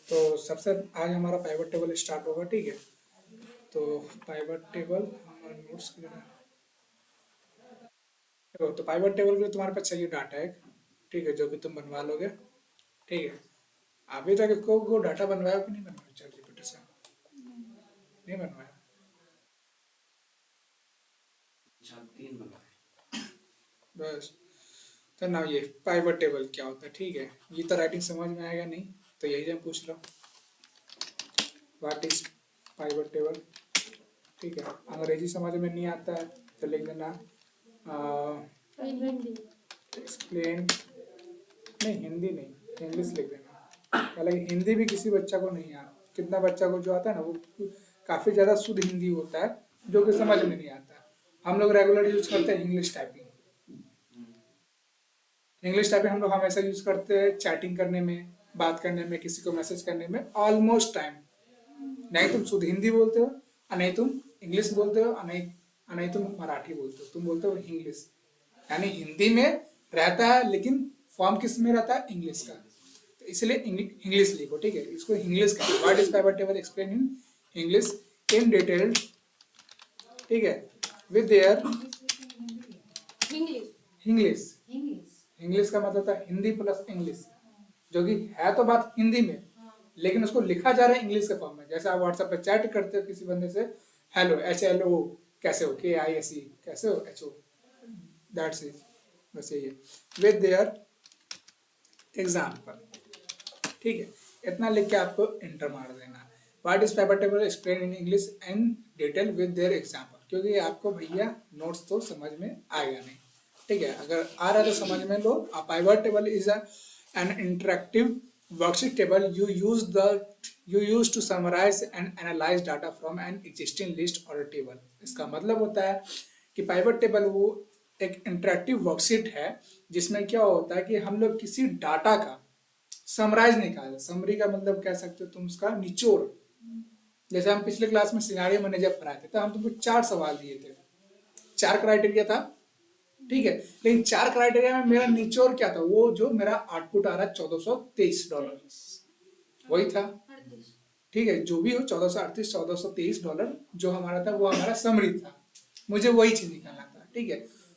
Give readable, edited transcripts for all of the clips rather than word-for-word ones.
तो सबसे आज हमारा पाइवट टेबल स्टार्ट होगा, ठीक है। तो पाइवट टेबल हमारा नोट्स के लिए देखो, तो पाइवट टेबल के लिए तुम्हारे पास चाहिए डाटा एक, ठीक है, जो कि तुम बनवा लोगे, ठीक है। अभी तक इसको वो डाटा बनवाया कि नहीं बनवाया चैट जीपीटी से? नहीं बनवाया। बस। तो ना ये पाइवट टेबल क्या होता है, ठीक है। ये तो राइटिंग समझ में आएगा नहीं, तो यही हम पूछ लो, व्हाट इज पाइवट टेबल, ठीक है। अंग्रेजी समझ में नहीं आता है तो लिख देना एक्सप्लेन, नहीं हिंदी नहीं, इंग्लिश लिख देना। हालांकि हिंदी भी किसी बच्चा को नहीं आता, कितना बच्चा को जो आता है ना वो काफ़ी ज़्यादा शुद्ध हिंदी होता है, जो कि समझ में नहीं आता। हम लोग रेगुलर यूज करते हैं इंग्लिश टाइपिंग। इंग्लिश टाइपिंग हम लोग हमेशा यूज करते हैं चैटिंग करने में, बात करने में, किसी को मैसेज करने में ऑलमोस्ट टाइम। नहीं तुम शुद्ध हिंदी बोलते हो, और नहीं तुम इंग्लिश बोलते हो, और नहीं तुम मराठी बोलते हो, तुम बोलते हो इंग्लिश। यानी हिंदी में रहता है लेकिन फॉर्म किस में रहता है, इंग्लिश का। तो इसलिए इंग्लिश लिखो, ठीक है। इसको इंग्लिश का what is pivot table explain in English in detailed, ठीक है, विद देयर इंग्लिश। इंग्लिश का मतलब था हिंदी प्लस इंग्लिश, जो कि है तो बात हिंदी में, लेकिन उसको लिखा जा रहा है इंग्लिश के फॉर्म में। जैसे आप व्हाट्सएप पे चैट करते हो किसी बंदे से, हेलो HLO कैसे हो, KISE कैसे हो, HO, दैट्स इज, बस यही है, विद देयर एग्जाम्पल, ठीक है। इतना लिख के आपको इंटर मार देना। What is paper table explain in English and detail with their example, क्योंकि आपको भैया नोट्स तो समझ में आएगा नहीं, ठीक है। अगर आ रहा है तो समझ में लो। A pivot table is an interactive worksheet table you use to summarize and analyze data from an existing list or a table। इसका मतलब होता है कि पाइवट टेबल वो एक इंटरेक्टिव वर्कशीट है जिसमें क्या होता है कि हम लोग किसी डाटा का समराइज नहीं कहा, समरी का मतलब कह सकते हो तुम उसका निचोड़। जैसे हम पिछले क्लास में सिनारियो मैनेजर पढ़ाए थे, तो हम तुमको 4 सवाल दिए थे, 4 क्राइटेरिया था, ठीक है। लेकिन 4 क्राइटेरिया में मेरा निचोड़ क्या था, वो जो मेरा आउटपुट आ रहा है $1423, वही था, ठीक है। जो भी हो 1438 $1423 जो हमारा था वो हमारा समरी था, मुझे वही चीज निकालना था, ठीक है।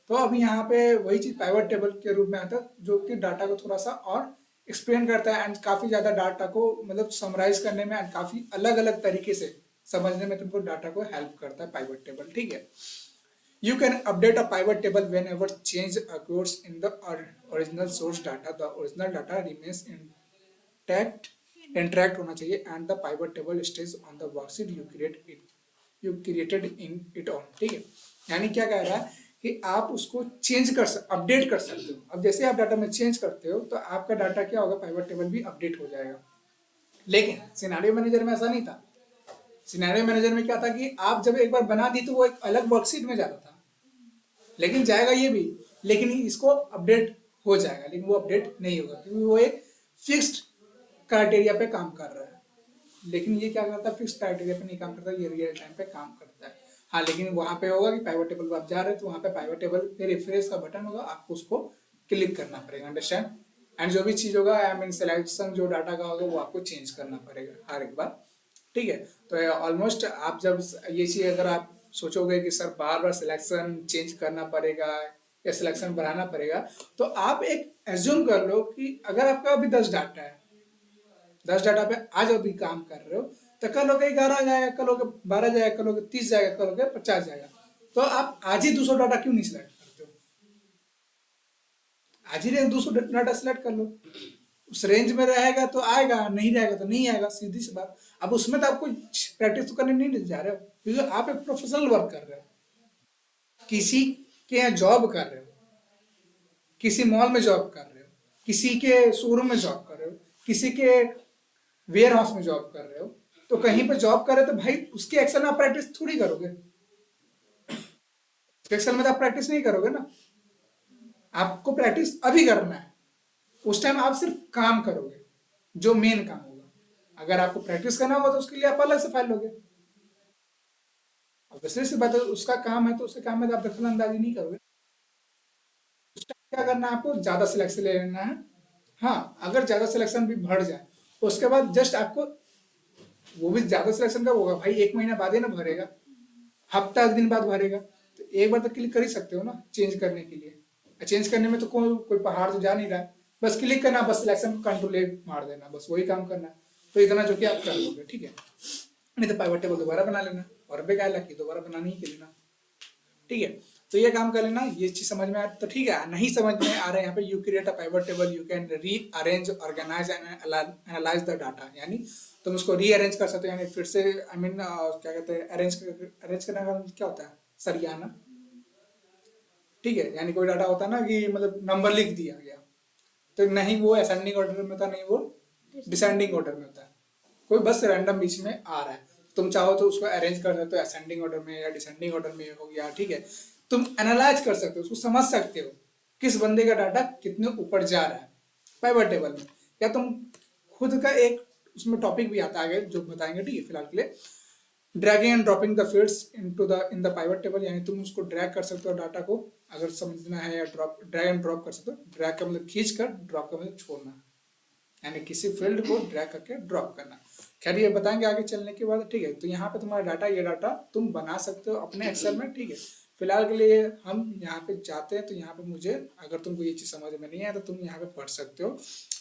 तो अभी यहाँ पे वही चीज पाइवट टेबल के रूप में आता है, जो कि डाटा को थोड़ा सा और एक्सप्लेन करता है, एंड काफी ज्यादा डाटा को मतलब समराइज करने में एंड काफी अलग अलग तरीके से समझने में तुमको डाटा को हेल्प करता है पाइवट टेबल, ठीक है। You can update a pivot table whenever change occurs in the original source data. The original data remains intact, interact होना चाहिए, and the pivot table stays on the worksheet you created in it on, ठीक है। यानी क्या कह रहा है कि आप उसको चेंज अपडेट कर सकते हो। अब जैसे आप डाटा में चेंज करते हो तो आपका डाटा क्या होगा, पाइवट टेबल भी अपडेट हो जाएगा। लेकिन सिनेरियो मैनेजर में ऐसा नहीं था। सिनेरियो मैनेजर में क्या था कि आप जब एक बार बना दी तो वो एक अलग वर्कशीट में जाता था, लेकिन जाएगा ये भी, लेकिन इसको अपडेट हो जाएगा, लेकिन वो अपडेट नहीं होगा क्योंकि वो एक फिक्स्ड क्राइटेरिया पे काम कर रहा है। लेकिन ये क्या करता है, फिक्स्ड क्राइटेरिया पे नहीं काम करता, ये रियल टाइम पे काम करता है। हाँ, लेकिन वहां पे होगा कि पाइवट टेबल पर आप जा रहे हैं तो वहां पे पाइवट टेबल पे रिफ्रेश का बटन होगा, आपको उसको क्लिक करना पड़ेगा, अंडरस्टैंड। एंड जो भी चीज होगा, आई मीन सिलेक्शन जो डाटा का होगा वो आपको चेंज करना पड़ेगा हर एक बार, ठीक है। तो ऑलमोस्ट आप जब ये चीज अगर आप सोचोगे कि सर बार बार सिलेक्शन चेंज करना पड़ेगा या सिलेक्शन बढ़ाना पड़ेगा, तो आप एक एज्यूम कर लो कि अगर आपका अभी 10 डाटा है, 10 डाटा पे आज अभी काम कर रहे हो, तो कल हो गए 11 जाएगा, कल हो गए 12 जाएगा, कल हो गए 30 जाएगा, कल हो गए 50 जाएगा। तो आप आज ही 200 डाटा क्यों नहीं सिलेक्ट करते हो, आज ही 200 डाटा सिलेक्ट कर लो। उस रेंज में रहेगा तो आएगा, नहीं रहेगा तो नहीं आएगा, सीधी सी बात। अब उसमें तो आपको प्रैक्टिस तो करने नहीं जा रहे हो, क्योंकि आप एक प्रोफेशनल वर्क कर रहे हो, किसी के यहाँ जॉब कर रहे हो, किसी मॉल में जॉब कर रहे हो, किसी के शोरूम में जॉब कर रहे हो, किसी के वेयर हाउस में जॉब कर रहे हो। तो कहीं पे जॉब कर रहे हो तो भाई उसके एक्सेल में आप प्रैक्टिस थोड़ी करोगे, एक्सेल में तो आप प्रैक्टिस नहीं करोगे ना। आपको प्रैक्टिस अभी करना है, उस टाइम आप सिर्फ काम करोगे जो मेन काम होगा। अगर आपको प्रैक्टिस करना होगा तो उसके लिए आप अलग से फाइल लोगे। अब वैसे से बात है, उसका काम है तो उसके काम में तो आप दखल अंदाजी नहीं करोगे। उस टाइम क्या करना है, आपको ज्यादा सिलेक्शन ले लेना है। हाँ, अगर ज्यादा सिलेक्शन भी बढ़ जाए उसके बाद जस्ट आपको, वो भी ज्यादा सिलेक्शन का होगा भाई, 1 महीना बाद ही ना भरेगा, हफ्ता दिन बाद भरेगा, तो एक बार तो क्लिक कर ही सकते हो ना चेंज करने के लिए। चेंज करने में तो कोई कोई पहाड़ तो जा नहीं रहा है, बस क्लिक करना, बस सिलेक्शन कंट्रोल ए मार देना, बस वही काम करना। तो इतना जो कि आप कर लोगे, ठीक है। नहीं तो पाइवट टेबल दोबारा बना लेना, और बेकार लगी दोबारा बनानी ही के लेना, ठीक है। तो ये काम कर लेना, ये चीज समझ में आ तो ठीक है। नहीं समझ में आ रहा है यहाँ पे, you create a pivot table, you can rearrange, organise and analyse the data, यानी तुम उसको रीअरेंज कर सकते हो, यानी फिर से आई मीन क्या कहते हैं, अरेंज करने का मतलब क्या होता है, सरियाना, ठीक है। यानी कोई डाटा होता है ना कि मतलब नंबर लिख दिया गया, तो नहीं वो असेंडिंग ऑर्डर में होता, नहीं वो डिसेंडिंग ऑर्डर में होता है, कोई बस रैंडम बीच में आ रहा है, तुम चाहो तो उसको अरेंज कर सकते हो असेंडिंग ऑर्डर में या डिसेंडिंग ऑर्डर में हो गया, ठीक है। तुम एनालाइज कर सकते हो, उसको समझ सकते हो किस बंदे का डाटा कितने ऊपर जा रहा है पाइवट टेबल में। या तुम खुद का एक उसमें टॉपिक भी आता है आगे जो बताएंगे, ठीक है। फिलहाल के लिए dragging and dropping the fields into the in the pivot table, यानी तुम उसको ड्रैग कर सकते हो डाटा को, अगर समझना है, या ड्रॉप, ड्रैग एंड ड्रॉप कर सकते हो। ड्रैग का मतलब खींच कर, ड्रॉप का मतलब छोड़ना, यानी किसी फील्ड को ड्रैग करके ड्रॉप करना। खैर ये बताएंगे आगे चलने के बाद, ठीक है। तो यहाँ पे तुम्हारा डाटा, ये डाटा तुम बना सकते हो अपने एक्सेल में, ठीक है। फिलहाल के लिए हम यहाँ पे जाते हैं, तो यहाँ पे मुझे, अगर तुमको ये चीज समझ में नहीं है तो तुम यहाँ पे पढ़ सकते हो।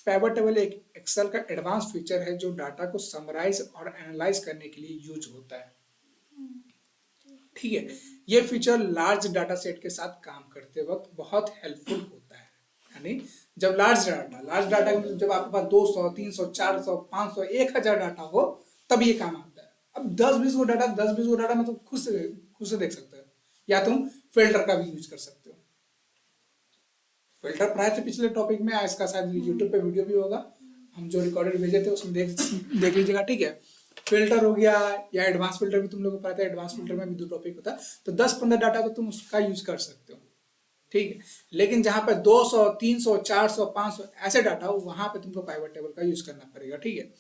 पाइवट टेबल एक एक्सेल का एडवांस फीचर है जो डाटा को समराइज और एनालाइज करने के लिए यूज होता है, ठीक है। ये फीचर लार्ज डाटा सेट के साथ काम करते वक्त बहुत हेल्पफुल होता है, यानी जब लार्ज डाटा का मतलब जब आपके पास 200, 300, 400, 500, 1000 डाटा हो, तब ये काम आता है। अब 10-20 गो डाटा में तो खुद से देख सकते हो, या तुम फिल्टर का भी यूज कर सकते हो। फिल्टर प्राय तो पिछले टॉपिक में इसका शायद यूट्यूब पे वीडियो भी होगा, हम जो रिकॉर्डेड भेजे थे उसमें देख लीजिएगा, ठीक है। फिल्टर हो गया, या एडवांस फिल्टर भी तुम लोग को पता है, एडवांस फिल्टर में भी 2 टॉपिक होता है, तो 10-15 डाटा तो तुम उसका यूज कर सकते हो, ठीक है। लेकिन जहां पे 200, 300, 400, 500 ऐसे डाटा हो, वहां पे तुमको पाइवट टेबल का यूज करना पड़ेगा, ठीक है।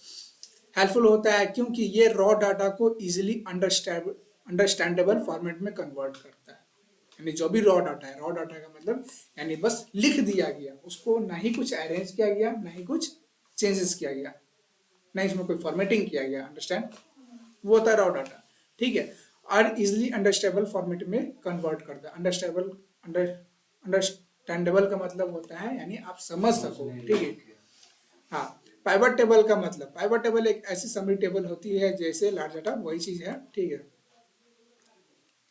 हेल्पफुल होता है क्योंकि ये रॉ डाटा को इजिली अंडरस्टैंडेबल फॉर्मेट में कन्वर्ट करता है, यानी जो भी रॉ डाटा है, रॉ डाटा का मतलब यानी बस लिख दिया गया, उसको ना ही कुछ अरेंज किया गया, ना ही कुछ चेंजेस किया गया, ना इसमें कोई फॉर्मेटिंग किया गया, अंडरस्टैंड, वो होता है रॉ डाटा, ठीक है। और इजिली अंडरस्टैंडेबल फॉर्मेट में कन्वर्ट करता है। अंडरस्टैंडेबल का मतलब होता है यानी आप समझ सको, ठीक है। हाँ, पाइवट टेबल का मतलब, पाइवट टेबल एक ऐसी समरी टेबल होती है जैसे लार्ज डाटा, वही चीज है, ठीक है।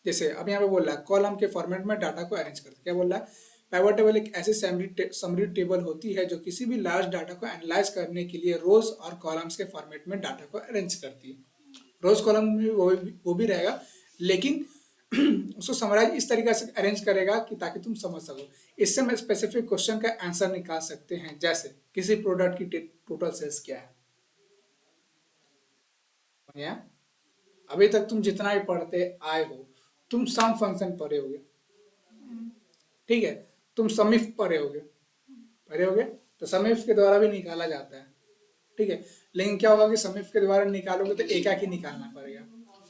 जैसे अब यहाँ पे बोल रहा है कॉलम के फॉर्मेट में डाटा को अरेंज करते, क्या बोल रहा है, पाइवट टेबल एक ऐसी समरी टेबल होती है जो किसी भी लार्ज डाटा को एनालाइज करने के लिए रोज और कॉलम्स के फॉर्मेट में डाटा को अरेंज करती है। रोज कॉलम में वो भी रहेगा, लेकिन उसको समराइज इस तरीके से अरेंज करेगा कि ताकि तुम समझ सको। इससे हम स्पेसिफिक क्वेश्चन का आंसर निकाल सकते हैं, जैसे किसी प्रोडक्ट की टोटल सेल्स क्या है। या अभी तक तुम जितना भी पढ़ते आए हो, तुम सम फंक्शन पढ़े होगे, ठीक है। तुम समिफ पढ़े होगे, तो समिफ के द्वारा भी निकाला जाता है, ठीक है। लेकिन क्या होगा कि समिफ के द्वारा निकालोगे तो एक ही निकालना पड़ेगा।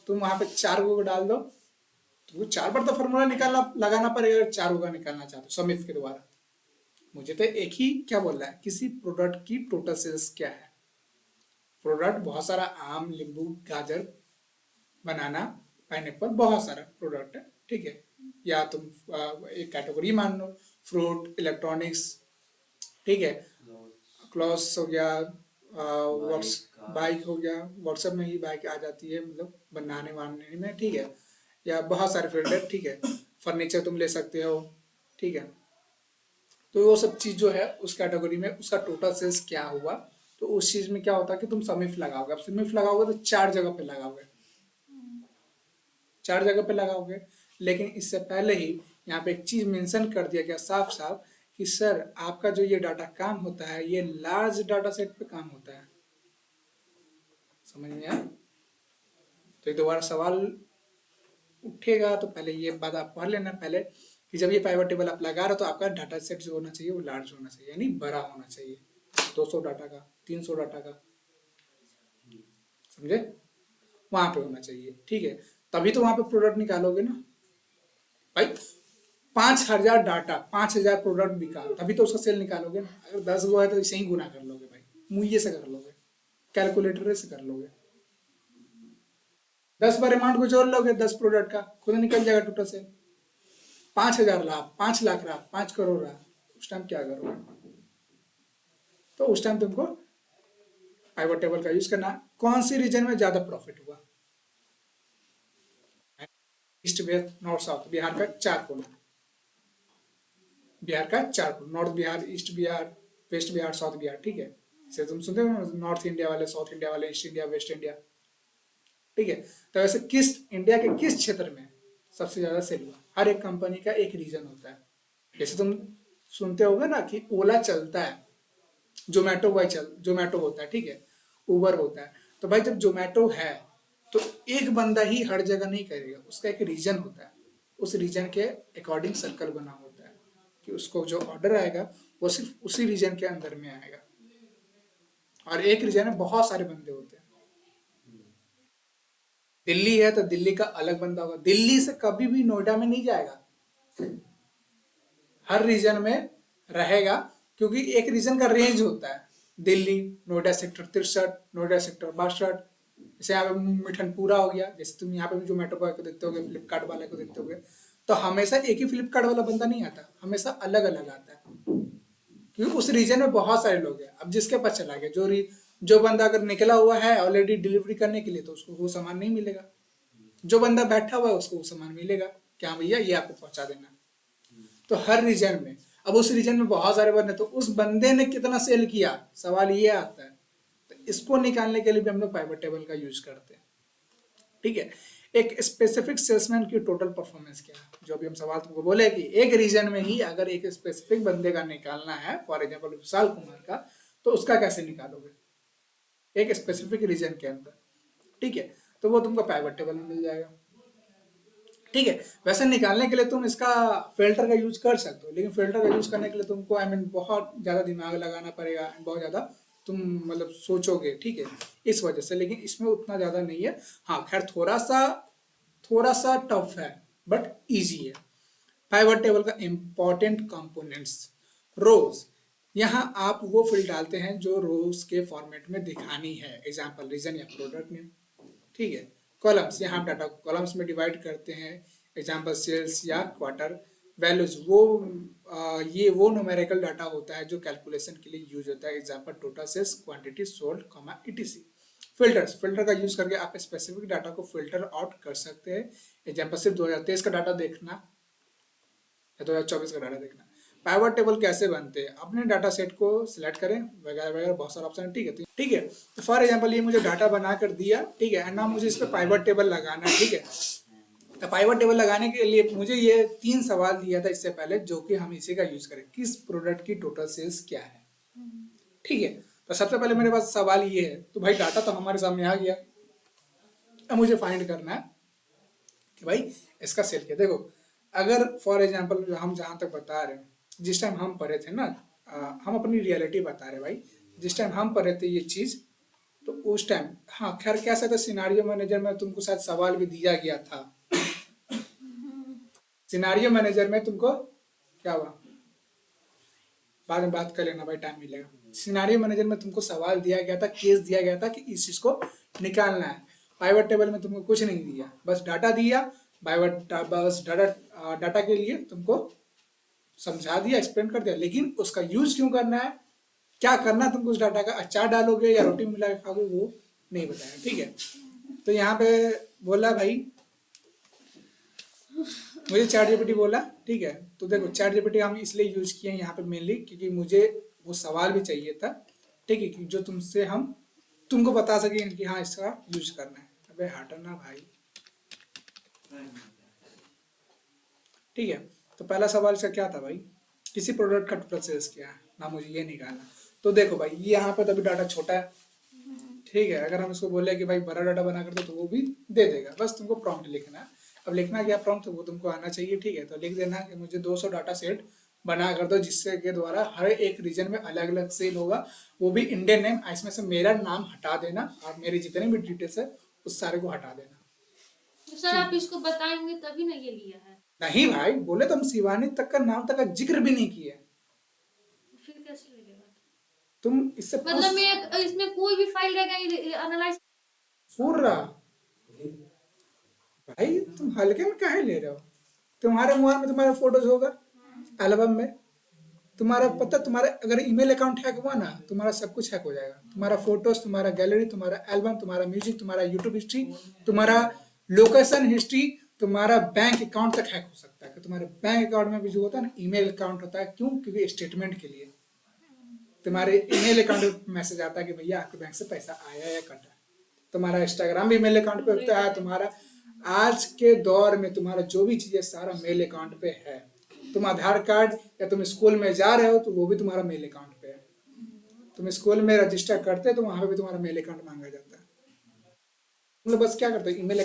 तुम वहां पे 4 को डाल दो, तो 4 बार तो फॉर्मूला निकालना लगाना पड़ेगा, अगर 4 का निकालना चाहते हो समिफ के द्वारा। मुझे तो एक ही क्या बोल रहा है, किसी प्रोडक्ट की टोटल सेल्स क्या है। प्रोडक्ट बहुत सारा, आम, नींबू, गाजर, बनाना, पाइनएप्पल, बहुत सारा प्रोडक्ट है, ठीक है। या तुम एक कैटेगरी मान लो, फ्रूट, इलेक्ट्रॉनिक्स, ठीक है, क्लॉथ्स हो गया, व्हाट्स बाइक हो गया, व्हाट्सएप में ही बाइक आ जाती है, मतलब बनाने वाने में, ठीक है। या बहुत सारे फील्ड है, ठीक है। फर्नीचर तुम ले सकते हो, ठीक है। तो वो सब चीज जो है उस कैटेगरी में उसका टोटल सेल्स क्या हुआ, तो उस चीज में क्या होता है कि तुम समिफ लगाओगे। अब समिफ लगाओगे तो 4 जगह पे लगाओगे, 4 जगह पे लगाओगे। लेकिन इससे पहले ही यहाँ पे एक चीज मेंशन कर दिया गया साफ साफ कि सर आपका जो ये डाटा काम होता है, ये लार्ज डाटा सेट पे काम होता है। समझ में आया? तो एक दोबारा सवाल उठेगा, तो पहले ये बात आप पढ़ लेना पहले कि जब ये पाइवट टेबल आप लगा रहे हो तो आपका डाटा सेट जो होना चाहिए वो लार्ज होना चाहिए, यानी बड़ा होना चाहिए, 200 डाटा का, 300 डाटा का, समझे, वहां पे होना चाहिए, ठीक है। तभी तो वहां पे प्रोडक्ट निकालोगे ना भाई। 5000 डाटा, 5000 प्रोडक्ट बिका, तभी तो उसका सेल निकालोगे ना। अगर 10 गो है तो इसे ही गुना कर लोगे भाई, मुझे से कर लोगे, कैलकुलेटर से कर लोगे। 10 बार अमाउंट को जोड़ लोगे 10 प्रोडक्ट का, खुद निकल जाएगा टोटल सेल। 5,000 रहा, 5 लाख रहा, 5 करोड़ रहा, उस टाइम क्या करोगे? तो उस टाइम तुमको पाइवट टेबल का यूज करना। कौन सी रीजन में ज्यादा प्रॉफिट हुआ? East west north south, Bihar का 4 कोना, बिहार का 4 कोना, north Bihar, east Bihar, west Bihar, south Bihar, ठीक है। से तुम सुनते हो नॉर्थ इंडिया वाले, साउथ इंडिया वाले, ईस्ट इंडिया, वेस्ट इंडिया, ठीक है। तो वैसे किस इंडिया के किस क्षेत्र में सबसे ज्यादा सेल हुआ? हर एक कंपनी का एक रीजन होता है। जैसे तुम सुनते होगे ना कि ओला चलता है, जोमेटो होता है, ठीक है, उबर होता है। तो भाई जब जोमेटो है तो एक बंदा ही हर जगह नहीं करेगा, उसका एक रीजन होता है, उस रीजन के अकॉर्डिंग सर्कल बना होता है कि उसको जो ऑर्डर आएगा वो सिर्फ उसी रीजन के अंदर में आएगा। और एक रीजन में बहुत सारे बंदे होते हैं। दिल्ली है तो दिल्ली का अलग बंदा होगा, दिल्ली से कभी भी नोएडा में नहीं जाएगा, हर रीजन में रहेगा, क्योंकि एक रीजन का रेंज होता है। दिल्ली, नोएडा सेक्टर 63, नोएडा सेक्टर 62, जैसे यहाँ पे मिठनपुरा हो गया, जैसे तुम यहाँ पे भी जोमेटो बॉय को देखते होगे, फ्लिपकार्ट वाले को देखते होगे, तो हमेशा एक ही फ्लिपकार्ट वाला बंदा नहीं आता, हमेशा अलग अलग आता है, क्योंकि उस रीजन में बहुत सारे लोग हैं। अब जिसके पास चला गया, जो बंदा अगर निकला हुआ है ऑलरेडी डिलीवरी करने के लिए, तो उसको वो सामान नहीं मिलेगा। जो बंदा बैठा हुआ है उसको वो सामान मिलेगा, क्या भैया ये आपको पहुंचा देना। तो हर रीजन में, अब उस रीजन में बहुत सारे बंदे, तो उस बंदे ने कितना सेल किया, सवाल ये आता है। तो इसको निकालने के लिए भी हम लोग पाइवट टेबल का यूज करते हैं, ठीक है। एक स्पेसिफिक सेल्समैन की टोटल परफॉर्मेंस क्या है, जो अभी हम सवाल तुमको बोले कि एक रीजन में ही अगर एक स्पेसिफिक बंदे का निकालना है, फॉर एग्जाम्पल विशाल कुमार का, तो उसका कैसे निकालोगे एक स्पेसिफिक रीजन के अंदर, ठीक है। तो वो तुमको पाइवट टेबल में मिल जाएगा, ठीक है। वैसे निकालने के लिए तुम इसका फिल्टर का यूज कर सकते हो, लेकिन फिल्टर का यूज करने के लिए तुमको बहुत ज्यादा दिमाग लगाना पड़ेगा, बहुत ज्यादा तुम मतलब सोचोगे, ठीक है, इस वजह से। लेकिन इसमें उतना ज्यादा नहीं है, हाँ खैर थोड़ा सा टफ है बट इजी है। पाइवट टेबल का इंपॉर्टेंट कंपोनेंट्स, रोज, यहाँ आप वो फील्ड डालते हैं जो रोज के फॉर्मेट में दिखानी है, एग्जाम्पल रीजन या प्रोडक्ट नेम, ठीक है। कॉलम्स, यहाँ हम डाटा कॉलम्स में डिवाइड करते हैं, एग्जाम्पल सेल्स या क्वार्टर। वैल्यूज, ये वो न्यूमेरिकल डाटा होता है जो कैलकुलेशन के लिए यूज होता है, example total sales, quantity sold, ETC. Filters, filter का यूज करके आप स्पेसिफिक डाटा को फिल्टर आउट कर सकते हैं, एग्जाम्पल सिर्फ 2023 का डाटा देखना या 2024 का डाटा देखना। पाइवट टेबल कैसे बनते हैं, अपने डाटा सेट को सिलेक्ट करें, वगैरह वगैरह बहुत सारा ऑप्शन है, ठीक है। तो फॉर एग्जांपल ये मुझे डाटा बना कर दिया, ठीक है, एंड नाउ मुझे इस पे पाइवट टेबल लगाना है, ठीक है। तो पाइवट टेबल लगाने के लिए मुझे ये 3 सवाल दिया था इससे पहले, जो कि हम इसी का यूज करें, किस प्रोडक्ट की टोटल सेल्स क्या है, ठीक है। तो सबसे पहले मेरे पास सवाल ये है, तो भाई डाटा तो हमारे सामने आ गया, अब मुझे फाइंड करना है कि भाई इसका सेल क्या। देखो अगर फॉर एग्जांपल हम जहाँ तक बता रहे हैं, जिस टाइम हम पढ़े थे ना, हम अपनी रियलिटी बता रहे भाई, जिस टाइम हम पढ़े थे ये चीज, तो उस टाइम, हाँ खैर क्या था, सिनारियो मैनेजर में तुमको शायद सवाल भी दिया गया था, सिनारियो मैनेजर में तुमको क्या हुआ, बाद में बात कर लेना भाई, टाइम मिलेगा। सिनारियो मैनेजर में तुमको सवाल दिया गया था, केस दिया गया था कि इस चीज को निकालना है। पाइवट टेबल में तुमको कुछ नहीं दिया, बस डाटा दिया, बस डाटा के लिए तुमको समझा दिया, एक्सप्लेन कर दिया, लेकिन उसका यूज क्यों करना है, क्या करना है तुमको उस डाटा का, अचार डालोगे या रोटी मिला के खाओगे, वो नहीं बताया, ठीक है। तो यहाँ पे बोला भाई, मुझे चैट जीपीटी बोला, ठीक है। तो देखो चैट जीपीटी हम इसलिए यूज किए हैं यहाँ पे मेनली, क्योंकि मुझे वो सवाल भी चाहिए था, ठीक है, कि जो तुमको बता सके कि हाँ इसका यूज करना है। अबे हटना भाई, ठीक है। तो पहला सवाल इसका क्या था भाई, किसी प्रोडक्ट का टोटल सेल्स क्या है ना, मुझे ये निकालना। तो देखो भाई यहाँ पे तो अभी डाटा छोटा है, ठीक है। अगर हम इसको बोले कि भाई बड़ा डाटा बना कर दो, तो वो भी दे देगा, बस तुमको प्रॉम्प्ट लिखना है। अब लिखना क्या प्रॉम्प्ट, तो वो तुमको आना चाहिए, ठीक है। तो लिख देना कि मुझे 200 डाटा सेट बना कर दो, जिससे के द्वारा हर एक रीजन में अलग अलग सेल होगा, वो भी इंडियन नेम, इसमें से मेरा नाम हटा देना और मेरे जितने भी डिटेल्स है उस सारे को हटा देना। तो सर आप इसको बताएंगे तभी ना ये लिया है। नहीं भाई, बोले तो हम शिवानी तक का नाम तक का जिक्र भी नहीं किए, फिर कैसे लगेगा? तुम इससे मतलब मैं इसमें कोई भी फाइल रहेगा एनालाइज पूरा भाई तुम हल्के में काहे ले रहे हो? तुम्हारे मोबाइल में तुम्हारा फोटोज होगा एल्बम में, तुम्हारा पता, तुम्हारा अगर ईमेल अकाउंट हैक हुआ ना, तुम्हारा सब कुछ हैक हो जाएगा। तुम्हारा फोटोज, तुम्हारा गैलरी, तुम्हारा एल्बम, तुम्हारा म्यूजिक, तुम्हारा यूट्यूब हिस्ट्री, तुम्हारा लोकेशन हिस्ट्री, तुम्हारा बैंक अकाउंट तक हैक हो सकता है। कि तुम्हारे बैंक अकाउंट में भी जो होता है ना, ईमेल अकाउंट होता है, क्यों? क्योंकि स्टेटमेंट के लिए तुम्हारे ईमेल अकाउंट पे मैसेज आता है कि भैया आपके बैंक से पैसा आया या कटा। तुम्हारा इंस्टाग्राम भी मेल अकाउंट पे होता है। तुम्हारा आज के दौर में तुम्हारा जो भी चीजें सारा मेल अकाउंट पे है। तुम आधार कार्ड या तुम स्कूल में जा रहे हो तो वो भी तुम्हारा मेल अकाउंट पे है। तुम स्कूल में रजिस्टर करते हो तो वहां पे भी तुम्हारा मेल अकाउंट मांगा जाता है। तुम लोग बस क्या करते हो, ईमेल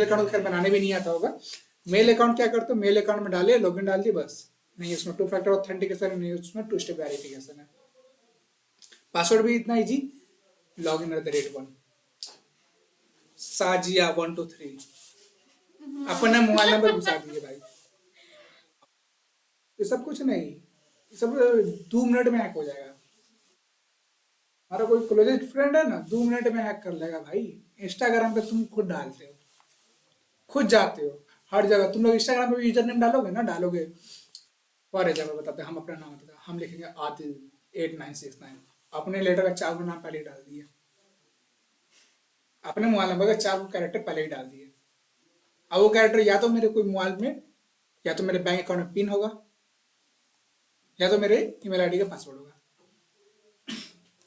अकाउंट खैर बनाने भी नहीं आता होगा। मेल अकाउंट क्या करते हो, मेल अकाउंट में डाले, लॉगिन डाल दिए, बस। नहीं उसमें 2 फैक्टर ऑथेंटिकेशन है, नहीं उसमें 2 स्टेप वेरिफिकेशन है। पासवर्ड भी इतना इजी, login@1 साजिया 123 अपना मोबाइल नंबर घुसा दिए भाई। ये सब कुछ नहीं, ये सब 2 मिनट में हैक हो जाएगा। हमारा कोई क्लोजेस्ट फ्रेंड है ना, 2 मिनट में हैक कर लेगा भाई। इंस्टाग्राम पे तुम खुद डालते हो, खुद जाते हो हर जगह। तुम लोग इंस्टाग्राम पे यूजर नेम डालोगे ना, डालोगे फॉर एग्जाम्पल बताते हैं, हम अपना नाम बताते हैं, हम लिखेंगे आदिल 8969। अपने लेटर का 4 नाम पहले ही डाल दिए, अपने मोबाइल नंबर का 4 कैरेक्टर पहले ही डाल दिए। अब वो कैरेक्टर या तो मेरे कोई मोबाइल में, या तो मेरे बैंक अकाउंट में पिन होगा, या तो मेरे ईमेल आईडी का पासवर्ड होगा।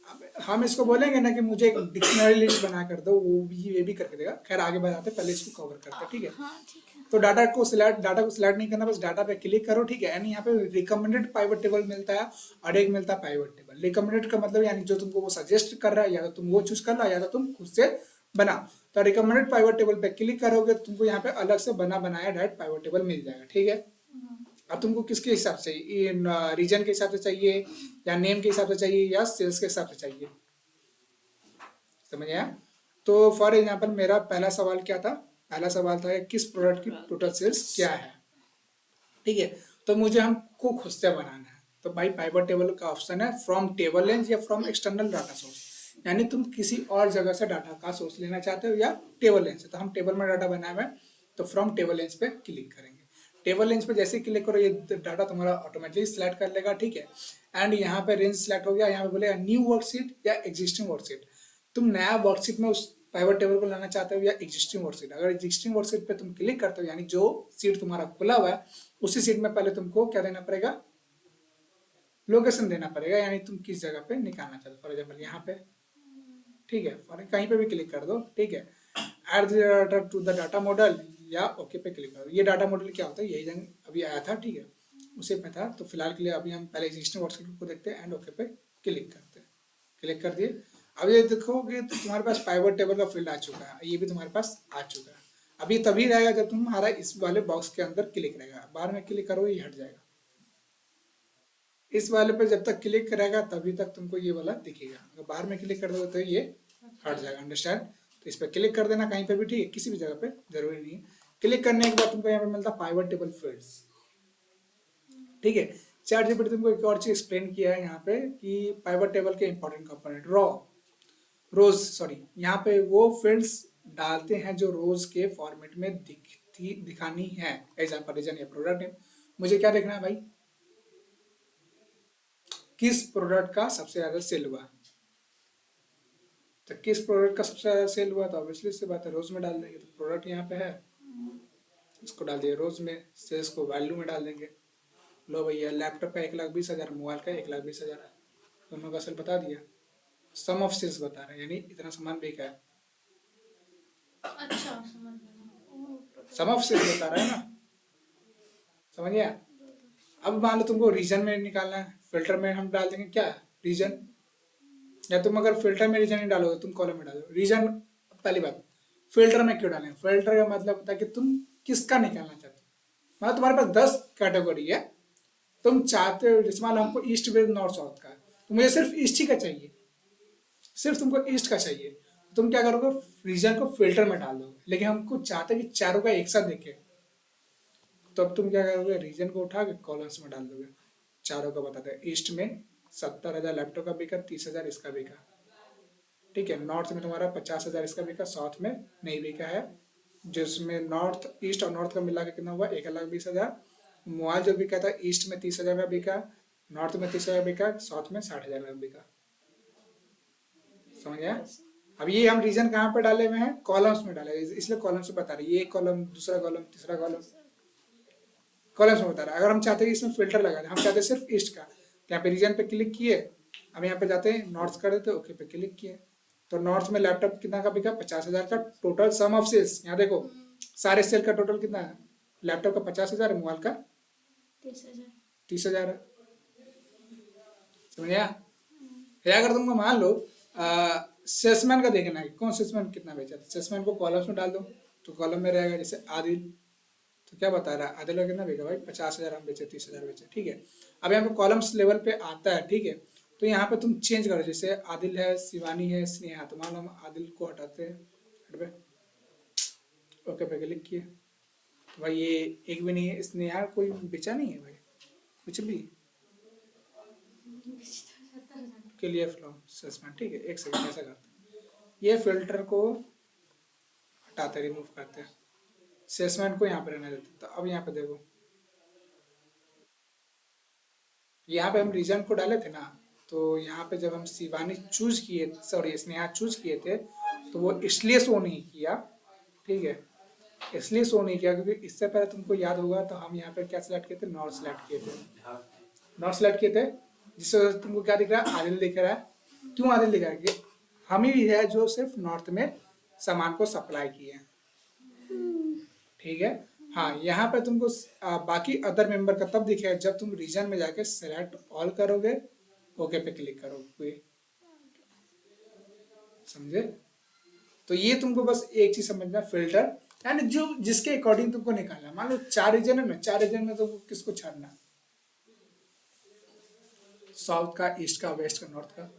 अब हम इसको बोलेंगे ना कि मुझे एक डिक्शनरी लिस्ट बना कर दो, वो भी ये भी करके देगा। खैर आगे बढ़ाते, पहले इसको कवर करते हैं, ठीक है। हाँ ठीक है। तो डाटा को सिलेक्ट नहीं करना, बस डाटा पे क्लिक करो, ठीक है। यानी यहाँ पे रिकमेंडेड पाइवट टेबल मिलता है और एक मिलता है पाइवट टेबल। रिकमेंडेड का मतलब यानी जो तुमको वो सजेस्ट कर रहा है, या तो तुम वो चूज कर लो या तो तुम खुद से बनाओ। तो रिकमेंडेड पाइवट टेबल पे क्लिक करोगे, तुमको यहाँ पे अलग से बना बनाया डायरेक्ट पाइवट टेबल मिल जाएगा, ठीक है। अब तुमको किसके हिसाब से, रीजन के हिसाब से चाहिए, या नेम के हिसाब से चाहिए, या सेल्स के हिसाब से चाहिए, समझ आया? तो फॉर एग्जाम्पल मेरा पहला सवाल क्या था? पहला सवाल था किस प्रोडक्ट की टोटल सेल्स क्या है, ठीक है। तो मुझे हमको खुद से बनाना है, तो भाई पाइवट टेबल का ऑप्शन है फ्रॉम टेबल लेंस या फ्रॉम एक्सटर्नल डाटा सोर्स। यानी तुम किसी और जगह से डाटा का सोर्स लेना चाहते हो या टेबल लेंस से। तो हम टेबल में डाटा बनाए हुए हैं, तो फ्रॉम टेबल लेंस पे क्लिक करेंगे। टेबल लेंस पे जैसे ही क्लिक करो, ये डाटा तुम्हारा ऑटोमेटिकली सिलेक्ट कर लेगा, ठीक है। एंड यहाँ पे रेंज सिलेक्ट हो गया, यहाँ पे बोलेगा न्यू वर्कशीट या एग्जिस्टिंग वर्कशीट। तुम नया वर्कशीट में उस पाइवट टेबल को लाना चाहते हो या एग्जिस्टिंग वर्कशीट। अगर एग्जिस्टिंग वर्कशीट पे तुम क्लिक करते हो, यानी जो सीट तुम्हारा खुला हुआ है उसी सीट में पहले तुमको क्या देना पड़ेगा, लोकेशन देना पड़ेगा, यानी तुम किस जगह पे निकालना चाहते हो। फॉर एग्जाम्पल यहाँ पे, ठीक है, फॉर कहीं पे भी क्लिक कर दो, ठीक है। Add data to the data model या ओके पे क्लिक करो। ये डाटा मॉडल क्या होता है, यही जंग अभी आया था, ठीक है, उसे पे था। तो फिलहाल के लिए अभी हम पहले एग्जिस्टिंग वर्कशीट को देखते हैं एंड ओके पे क्लिक करते हैं। क्लिक कर दिए। अब ये देखो कि तुम्हारे पास पाइवट टेबल का फील्ड आ चुका है, ये भी तुम्हारे पास आ चुका है। अभी तभी रहेगा जब तुम्हारा इस वाले बॉक्स के अंदर क्लिक रहेगा, बाहर में क्लिक करो ये हट जाएगा। इस वाले पे जब तक क्लिक करेगा तभी तक तुमको ये वाला दिखेगा। अगर बाहर में क्लिक कर दोगे तो ये हट जाएगा, अंडरस्टैंड। तो इस पर क्लिक कर देना कहीं पे भी, ठीक है, किसी भी जगह पे, जरूरी नहीं है। क्लिक करने के बाद तुमको यहाँ पे मिलता है पाइवट टेबल फील्ड्स, ठीक है। चैट जीपीटी तुमको एक और चीज एक्सप्लेन किया है यहाँ पे कि पाइवट टेबल के इंपॉर्टेंट कंपोनेंट रोज, सॉरी, यहाँ पे वो फील्ड्स डालते हैं जो रोज के फॉर्मेट में दिखानी है। एग्जाम्पल रीजन या प्रोडक्ट नेम। मुझे क्या देखना है भाई, किस प्रोडक्ट का सबसे ज्यादा सेल हुआ। तो किस प्रोडक्ट का सबसे ज्यादा सेल हुआ, तो ऑब्वियसली से बात है रोज में डाल देंगे। तो प्रोडक्ट यहाँ पे है, इसको डाल दिए रोज में। सेल्स को वैल्यू में डाल देंगे। लो भैया, लैपटॉप का 1,20,000, मोबाइल का 1,20,000 है, दोनों का सेल बता दिया। सम ऑफ सेल्स बता रहे हैं, यानी इतना सामान बिका है। अच्छा समझ गया। सम ऑफ सेल्स बता रहा है ना, समझ गया। अब मान लो तुमको रीजन में निकालना है, फिल्टर में हम डाल देंगे क्या, रीजन। या तुम अगर फिल्टर में रीजन नहीं डालोगे, तुम कॉलम में डालो रीजन। पहली बात, फिल्टर में क्यों डालें? फिल्टर का मतलब होता है कि तुम किसका निकालना चाहते हो। मतलब तुम्हारे पास 10 कैटेगरी है, तुम चाहते हो, जैसे मान लो हमको ईस्ट वेस्ट नॉर्थ साउथ का है, तो मुझे सिर्फ ईस्ट ही का चाहिए, सिर्फ तुमको ईस्ट का चाहिए। तुम क्या करोगे, रीजन को फिल्टर में डाल दोगे। लेकिन हमको चाहते हैं कि चारों का एक साथ देखे, तो अब तुम क्या करोगे, रीजन को उठा के कॉलम्स में डाल दोगे। चारों का बताते हैं, ईस्ट में 70,000 लैपटॉप का बिका, 30,000 इसका बिका, ठीक है। नॉर्थ में तुम्हारा 50,000 इसका बिका, साउथ में नहीं बिका है, जिसमें नॉर्थ ईस्ट और नॉर्थ का मिला के कितना हुआ 1,20,000। मोबाइल जो बिका था ईस्ट में 30,000 का बिका, नॉर्थ में 30,000 बिका, साउथ में 60,000 का बिका। समझ गया। अब ये हम रीजन कहाँ पे डाले हुए हैं, कॉलम्स में डाले, इसलिए कॉलम्स में बता रहे हैं, ये कॉलम, दूसरा कॉलम, तीसरा कॉलम, कॉलम्स में बता रहा है। अगर हम चाहते हैं इसमें फिल्टर लगा दें, हम चाहते हैं सिर्फ ईस्ट का, तो यहाँ पे रीजन पे क्लिक किए, अब यहाँ पे जाते हैं नॉर्थ कर देते, ओके पे क्लिक किए, तो नॉर्थ में लैपटॉप कितना का बिका 50,000 का, टोटल सम ऑफ सेल्स, यहाँ देखो सारे सेल का टोटल कितना है, लैपटॉप का 50,000 है, मोबाइल का 30,000। 30,000 है। समझ गया। या अगर तुमको मान लो सेल्समैन का देखना है, कौन सेल्समैन कितना बेचा, तो सेल्समैन को कॉलम्स में डाल दो, तो कॉलम में रहेगा जैसे आदिल, तो क्या बता रहा है आदिल का कितना बेचा भाई 50,000 हम बेचे, 30,000 बेचे, ठीक है। अब यहाँ पे कॉलम्स लेवल पे आता है, ठीक है, तो यहाँ पे तुम चेंज करो, जैसे आदिल है, शिवानी है, स्नेहा, तो मान लो हम आदिल को हटाते हैं, हट पे ओके पे क्लिक किए, तो भाई ये एक भी नहीं है, स्नेहा कोई बेचा नहीं है भाई कुछ भी, के लिए फ्लॉ सस्पेंड, ठीक है। एक सेकंड ऐसा करते हैं, ये फिल्टर को हटाते, रिमूव करते हैं, सेल्समैन को यहाँ पे रहने देते, तो अब यहाँ पे देखो, यहाँ पे हम रीजन को डाले थे ना, तो यहाँ पे जब हम शिवानी चूज किए, सॉरी स्नेहा चूज किए थे, तो वो इसलिए शो नहीं किया, ठीक है, इसलिए शो नहीं किया क्योंकि इससे पहले तुमको याद होगा, तो हम यहाँ पे क्या सिलेक्ट किए थे, नॉर्थ सिलेक्ट किए थे, नॉर्थ सिलेक्ट किए थे, जिससे तुमको क्या दिख रहा है, आदिल दिख रहा है। क्यों आदिल दिख रहा है, कि हम ही है जो सिर्फ नॉर्थ में सामान को सप्लाई किए हैं, ठीक है। हाँ, यहाँ पे तुमको बाकी अदर मेंबर का तब दिखेगा जब तुम रीजन में जाके सेलेक्ट ऑल करोगे, ओके पे क्लिक करोगे, समझे। तो ये तुमको बस एक चीज समझना, फिल्टर यानी जो जिसके अकॉर्डिंग तुमको निकालना, मान लो 4 रीजन है ना, 4 रीजन में तुमको किसको छानना, साउथ का, ईस्ट का, वेस्ट का, नॉर्थ का,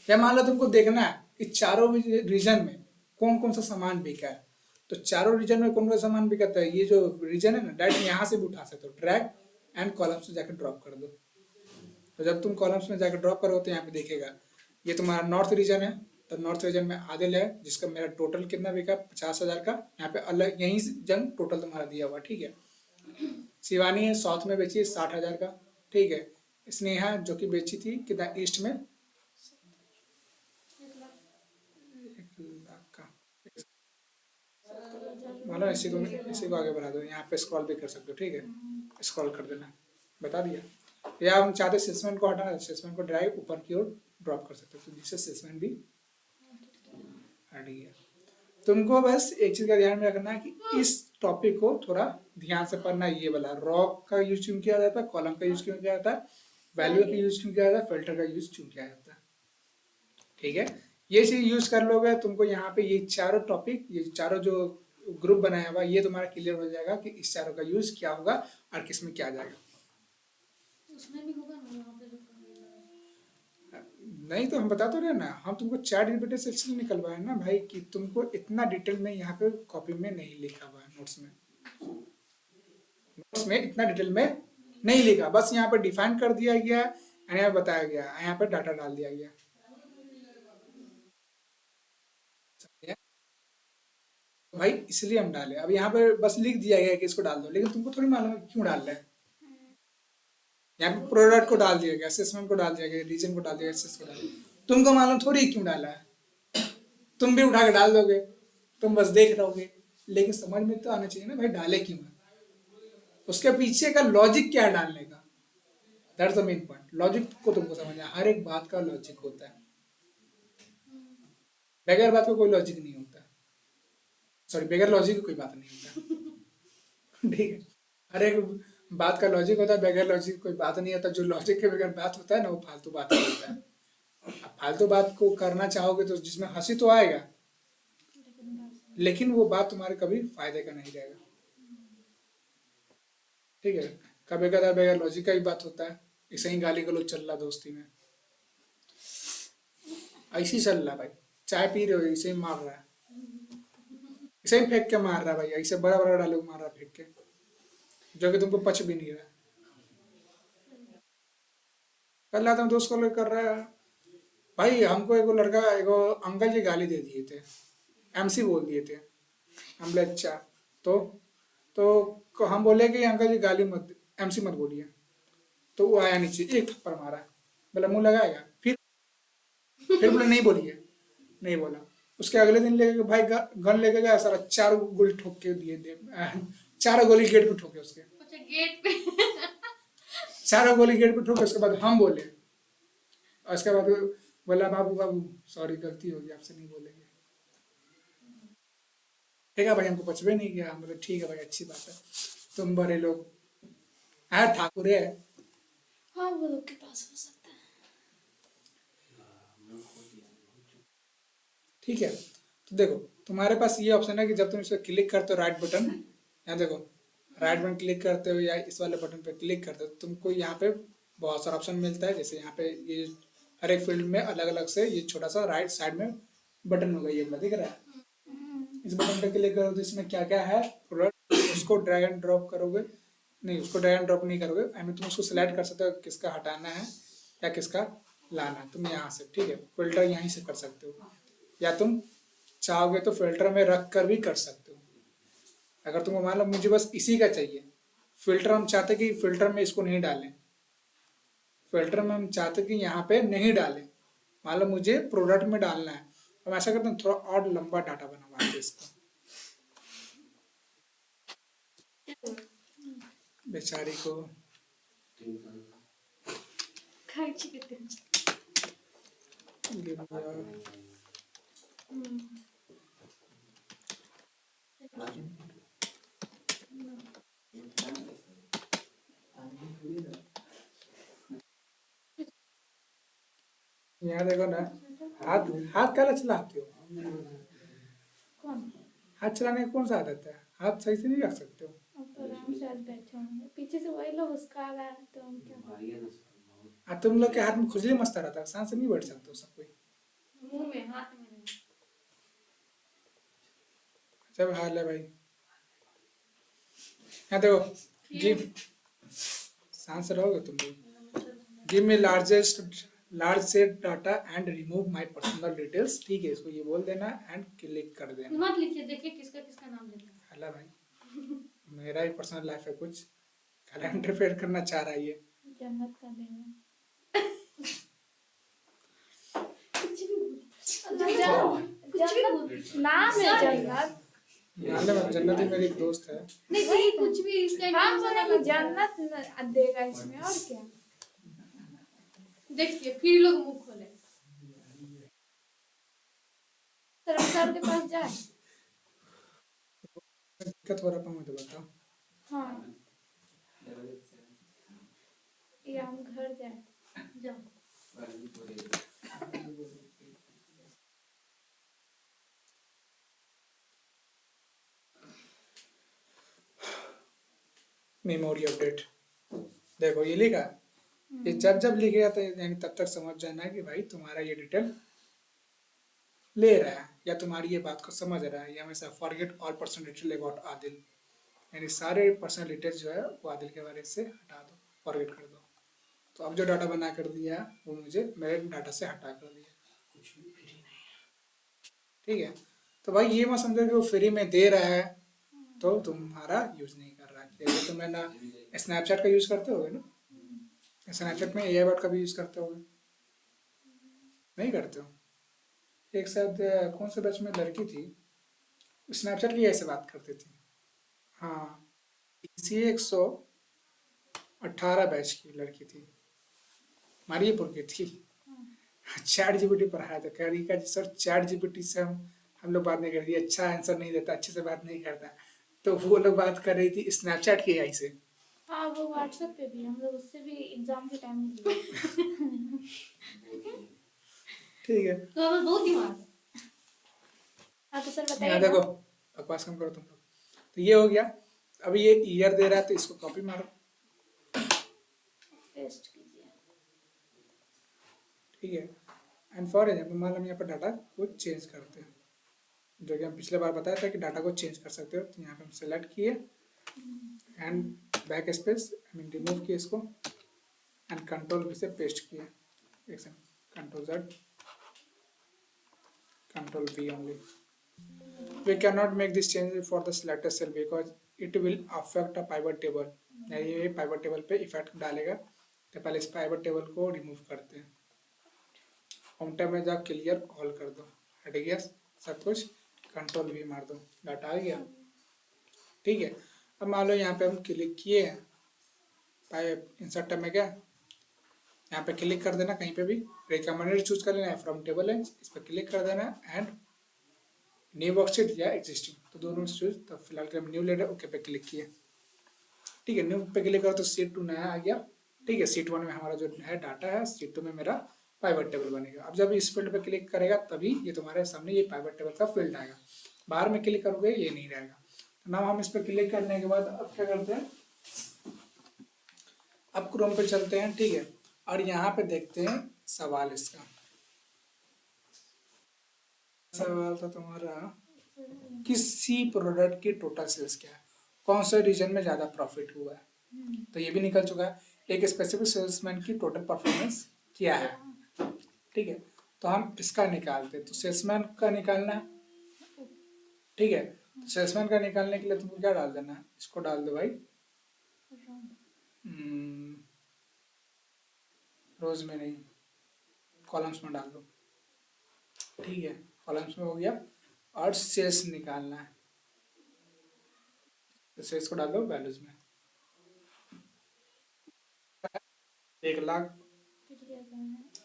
या मान लो तुमको देखना है कि चारों रीजन में कौन कौन सा सामान बिका है, तो चारों रीजन में कौन कौन सा सामान बिका है, ये जो रीजन है ना, डायरेक्ट यहाँ से भी उठा सकते हो, ड्रैग एंड कॉलम्स में जाकर ड्रॉप कर दो, तो जब तुम कॉलम्स में जाकर ड्रॉप करोगे तो यहाँ पे देखेगा ये तुम्हारा नॉर्थ रीजन है, तो नॉर्थ रीजन में आदिल है, जिसका मेरा टोटल कितना बिका 50,000 का, यहाँ पे अलग यही जन टोटल तुम्हारा दिया हुआ, ठीक है। शिवानी है, साउथ में बेची 60,000 का, ठीक है। स्नेहा जो कि बेची थी कितना, ईस्ट में 1,00,000 का, मानो इसी को आगे बढ़ा दो, यहाँ पे स्क्रॉल भी कर सकते हो, ठीक है, स्क्रॉल कर देना, बता दिया। या हम चाहते सेल्समैन को हटाना, सेल्समैन को ड्राइव ऊपर की ओर ड्रॉप कर सकते हो, तो जिससे सेल्समैन भी हट गया। तुमको बस एक चीज का ध्यान में रखना है कि इस टॉपिक को थोड़ा ध्यान से पढ़ना, ये वाला रॉक का यूज क्यों किया जाता है, कॉलम का यूज क्यों किया जाता है, वैल्यू का यूज क्यों किया जाता है, फिल्टर का यूज क्यों किया जाता है, ठीक है। ये चीज यूज कर लोगे, तुमको यहाँ पे ये चारों टॉपिक, ये चारों जो ग्रुप बनाया हुआ, ये तुम्हारा क्लियर हो जाएगा कि इस चारों का यूज क्या होगा और किस में क्या जाएगा। उसमें भी होगा ना वहाँ पे जो नहीं तो हम बता तो रहे ना, हम तुमको चैट जीपीटी से इसलिए निकलवाए ना भाई, कि तुमको इतना डिटेल में यहाँ पे कॉपी में नहीं लिखा हुआ है, नोट्स में, नोट्स में इतना डिटेल में नहीं लिखा, बस यहाँ पे डिफाइन कर दिया गया है, यहाँ पे बताया गया है, यहाँ पे डाटा डाल दिया गया, समझे? तो भाई इसलिए हम डाले, अब यहाँ पे बस लिख दिया गया है कि इसको डाल दो, लेकिन तुमको थोड़ी मालूम है कि क्यों डाल रहे हैं। यहाँ पे प्रोडक्ट को डाल दिया गया, असेसमेंट को डाल दिया गया, रीजन को डाल दिया गया, access को डाल दिया, तुमको मालूम थोड़ी क्यों डाला है, तुम भी उठा के डाल दोगे, तुम बस देख रहोगे, लेकिन समझ में तो आना चाहिए ना भाई डाले क्यों है, उसके पीछे का लॉजिक क्या है डालने का, that's the main point, logic को तुमको समझना है, हर एक बात का लॉजिक होता है, बगैर बात का कोई लॉजिक नहीं होता, सॉरी बगैर लॉजिक का कोई बात नहीं होता, ठीक है। हर एक बात का लॉजिक होता है, बगैर लॉजिक कोई बात नहीं होता, जो लॉजिक के बगैर बात होता है ना वो फालतू बात होता है, अब फालतू बात को करना चाहोगे तो जिसमें हंसी तो आएगा, लेकिन वो बात तुम्हारे कभी फायदे का नहीं रहेगा, ठीक है। कभी कभार बगैर लॉजिक का ही बात होता है, ऐसे ही गाली गलौज चल रहा दोस्ती में, ऐसे ही चल रहा भाई, चाय पी रहे हो ऐसे ही मार रहा है, ऐसे ही फेंक के मार रहा है भाई, ऐसे बड़ा बड़ा डायलॉग मार रहा है फेंक के, जो कि तुमको पच भी नहीं रहा है। कल रात में दोस्त कॉल कर रहा है, भाई हमको एगो लड़का एगो अंकल जी गाली दे दिए थे, एमसी बोल दिए थे। हम बोले अच्छा, तो हम बोले कि अंकल जी गाली मत, एमसी मत बोलिए। तो वो आया नीचे, एक थप्पड़ मारा, बोला मुंह लगाएगा, फिर बोला नहीं बोलिए, नहीं बोला। उसके अगले दिन लेके भाई गन लेके गया, सारा चार गोली ठोक के दिए दे, चारों गोली गेट पे ठोके उसके, अच्छा गेट पे। चारों गोली गेट पे ठोके। उसके बाद हम बोले, और उसके बाद बोला बाबू बाबू सॉरी गलती हो गई, आपसे नहीं बोलेंगे। ठीक है भाई, हमको पचवे नहीं गया, हम बोले ठीक है भाई अच्छी बात है, तुम बड़े लोग है, ठाकुर है। हाँ वो लोग के पास हो सकता है। ठीक है, तो देखो तुम्हारे पास ये ऑप्शन है कि जब तुम इस पर क्लिक करते हो राइट बटन, यहाँ देखो राइट बटन क्लिक करते हो या इस वाले बटन पे क्लिक करते हो, तुमको यहाँ पे बहुत सारा ऑप्शन मिलता है। जैसे यहाँ पे ये हर एक फील्ड में अलग अलग से ये छोटा सा राइट साइड में बटन होगा, ये वाला दिख रहा है। इस बटन पे क्लिक करोगे तो इसमें क्या क्या है प्रोडक्ट, उसको ड्रैग एंड ड्रॉप करोगे, नहीं उसको ड्रैग एंड ड्रॉप नहीं करोगे, आई मीन तुम उसको सिलेक्ट कर सकते हो किसका हटाना है या किसका लाना है। तुम यहाँ से ठीक है फिल्टर यहीं से कर सकते हो, या तुम चाहोगे तो फिल्टर में रख कर भी कर सकते हो। अगर तुमको मान लो मुझे बस इसी का चाहिए फिल्टर, हम चाहते कि फिल्टर में इसको नहीं डालें, फिल्टर में हम चाहते कि यहाँ पे नहीं डालें, मान लो मुझे प्रोडक्ट में डालना है, हम ऐसा करते हैं थोड़ा और लंबा डाटा बनवा के इसका, बेचारी को खायची किती give me a- यहाँ देखो ना, हाथ हाथ काला चलाते हो, कौन? हाथ चलाने का कौन सा आदत है, हाथ सही से नहीं रख सकते हो। अब तो आराम से आज बैठे होंगे, पीछे से वही लोग उसका आ रहा है तो हम क्या। तुम लोग के हाथ में खुजली मस्ता रहता है, सांस से नहीं बैठ सकते हो सब कोई। मुंह में हाथ में नहीं। सब हाल है भाई। यहाँ देखो गिव, सांस रहोगे तुम लोग, give me large set data and remove my personal details. ठीक है, इसको ये बोल देना एंड क्लिक कर देना। मत लिखिए, देखिए किसका किसका नाम लेते हैं। हला भाई, मेरा ही पर्सनल लाइफ है, कुछ कैलेंडर फेयर करना चाह रहा है ये। जन्नत का दिन है। कुछ भी बोल। जन्नत नाम है जन्नत। मालूम है, जन्नत ही मेरी एक दोस्त है। नहीं वही कुछ भी इसका हम नाम बोले बना कि जन्नत देगा इसमें और क्या। देखिए फिर लोग मुंह खोले। सर के पास जाए। दिक्कत हो रहा है मुझे बताओ। हाँ या हम घर जाए। जाओ। मेमोरी अपडेट, देखो ये लिखा, ये जब जब लिखेगा तो यानी तब तक समझ जाना कि भाई तुम्हारा ये डिटेल ले रहा है या तुम्हारी ये बात को समझ रहा है, या हमेशा forget all personal detail about Adil, यानी सारे पर्सनल डिटेल्स जो है वो आदिल के बारे से हटा दो, फॉरगेट कर दो। तो अब जो डाटा बना कर दिया वो मुझे मेरे डाटा से हटा कर दिया, कुछ भी फ्री नहीं है। ठीक है, तो भाई ये मत समझो कि वो फ्री में दे रहा है तो तुम्हारा यूज नहीं कर रहा है। जैसे तुम है ना स्नैपचैट का यूज करते होगे ना, स्नैपचैट में एआई बॉट का भी यूज करते होगे, नहीं करते हो। एक साथ कौन से बैच में लड़की थी, स्नैपचैट की ऐसे बात करती थी, हाँ इसी 118 बैच की लड़की थी, मारियपुर की थी। चैट जीपीटी पढ़ाया था, कह रही का जी सर चैट जीपीटी से हम लोग बात नहीं करती, अच्छा आंसर नहीं देता, अच्छे से बात नहीं करता, तो वो लोग बात कर रही थी स्नैपचैट की आई से। हाँ वो व्हाट्सएप पे भी हम लोग उससे भी एग्जाम के टाइम में ठीक है, तो अब बहुत दिमाग है। हाँ तो सर यहाँ बताइए देखो ना। बकवास कम करो तुम लोग। तो ये हो गया, अब ये ईयर दे रहा है तो इसको कॉपी मारो, पेस्ट कीजिए। ठीक है। एंड फॉर एग्जाम्पल मान लो हम यहाँ पर डाटा को चेंज करते हैं, जो कि हम पिछले बार बताया था कि डाटा को चेंज कर सकते हो। तो यहाँ पे हम सेलेक्ट किए and back space I mean remove किए इसको एंड कंट्रोल V से पेस्ट किए, एक second control Z Control V only. We cannot make this change for the selected cell because it will affect a pivot table. ये pivot table पे effect डालेगा, तो पहले इस pivot table को रिमूव करते हैं. होम टैब में जाओ, क्लियर ऑल कर दो, हट गया सब कुछ. कंट्रोल V मार दो, डाटा आ गया. ठीक है. अब मान लो यहाँ पे हम क्लिक किए हैं, इंसर्ट टैब में गया, यहाँ पे क्लिक कर देना कहीं पे भी, रिकमेंडेड चूज कर लेना है फ्रॉम टेबल एंड इस पर क्लिक कर देना एंड न्यू वर्कशीट या एग्जिस्टिंग, तो दोनों चूज. तो फिलहाल के न्यू ले रहे, ओके पे क्लिक किए. ठीक है. न्यू पे क्लिक करो तो सीट 2 नया आ गया. ठीक है. सीट 1 में हमारा जो है डाटा है, सीट 2 में मेरा पाइवट टेबल बनेगा. अब जब इस फील्ड पे क्लिक करेगा तभी ये तुम्हारे सामने ये पाइवट टेबल का फील्ड आएगा. बाहर में क्लिक करोगे ये नहीं रहेगा. तो नाउ हम इस पर क्लिक करने के बाद अब क्या करते हैं, अब क्रोम पे चलते हैं. ठीक है. और यहाँ पे देखते हैं सवाल इसका. सवाल था तुम्हारा, किसी प्रोडक्ट की टोटल सेल्स क्या है, कौन से रीजन में ज्यादा प्रॉफिट हुआ है. तो ये भी निकल चुका है. एक स्पेसिफिक सेल्समैन की टोटल परफॉर्मेंस क्या है. ठीक है. तो हम इसका निकालते हैं. तो सेल्समैन का निकालना है. ठीक है. तो सेल्समैन का निकालने के लिए तुमको क्या डाल देना है, इसको डाल दो भाई, रोज में नहीं, कॉलम्स में डाल दो. ठीक है. कॉलम्स में हो गया. और सेल्स निकालना है, तो सेल्स को डाल दो वैल्यूज में. 1,00,000,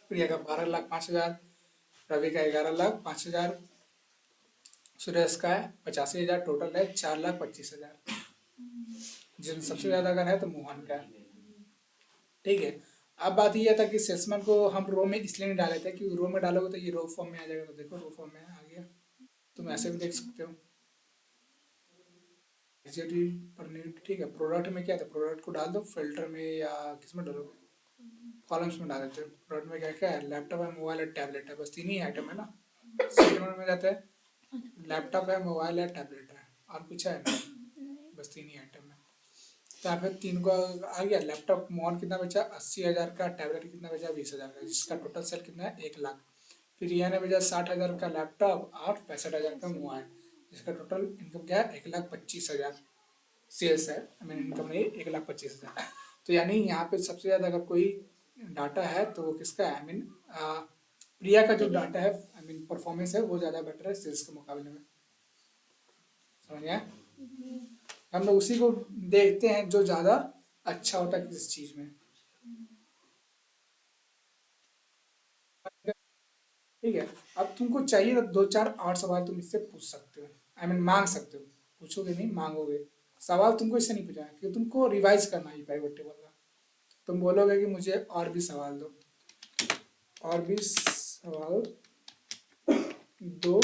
प्रिया का 12,05,000, रवि का 11,05,000, सुरेश का है 85,000, टोटल है 4,25,000. जिसमें सबसे ज्यादा अगर है तो मोहन का है. ठीक है. अब बात ये था कि सेल्समैन को हम रो में इसलिए नहीं डाले थे कि रो में डालोगे तो ये रो फॉर्म में आ जाएगा. तो देखो रो फॉर्म में आ गया. तुम ऐसे भी देख सकते हो. ठीक है. प्रोडक्ट में क्या था, प्रोडक्ट को डाल दो, फिल्टर में या किस में डालोगे, कॉलम्स में डाल देते हैं. प्रोडक्ट में क्या क्या है, लैपटॉप है, मोबाइल है, टैबलेट है, बस 3 ही आइटम है ना. सेगमेंट में जाते हैं, लैपटॉप है, मोबाइल है, टैबलेट है, और कुछ है ना, बस 3 ही आइटम है. तो यहाँ पे 3 को आ गया. लैपटॉप मोहन कितना बेचा, 80,000 का. टैबलेट कितना बेचा, 20,000 का, जिसका टोटल सेल कितना है, 1,00,000. फिर यहाँ ने बेचा 60,000 का लैपटॉप और 65,000 का मोबाइल, जिसका टोटल इनकम क्या है, 1,25,000 सेल्स है. आई मीन इनकम नहीं, 1,25,000. तो यानी यहाँ पे सबसे ज्यादा अगर कोई डाटा है तो वो किसका है, आई मीन प्रिया का जो डाटा है, आई मीन परफॉर्मेंस है, वो ज्यादा बेटर है सेल्स के मुकाबले में. समझ गया. हम लोग उसी को देखते हैं जो ज्यादा अच्छा होता है किस चीज में. ठीक है. अब तुमको चाहिए तो 2-4 और सवाल तुम इससे पूछ सकते हो, आई मीन मांग सकते हो. पूछोगे नहीं, मांगोगे. सवाल तुमको इससे नहीं पूछा है क्योंकि तुमको रिवाइज करना है पाइवट टेबल का. तुम बोलोगे कि मुझे और भी सवाल दो, और भी सवाल दो,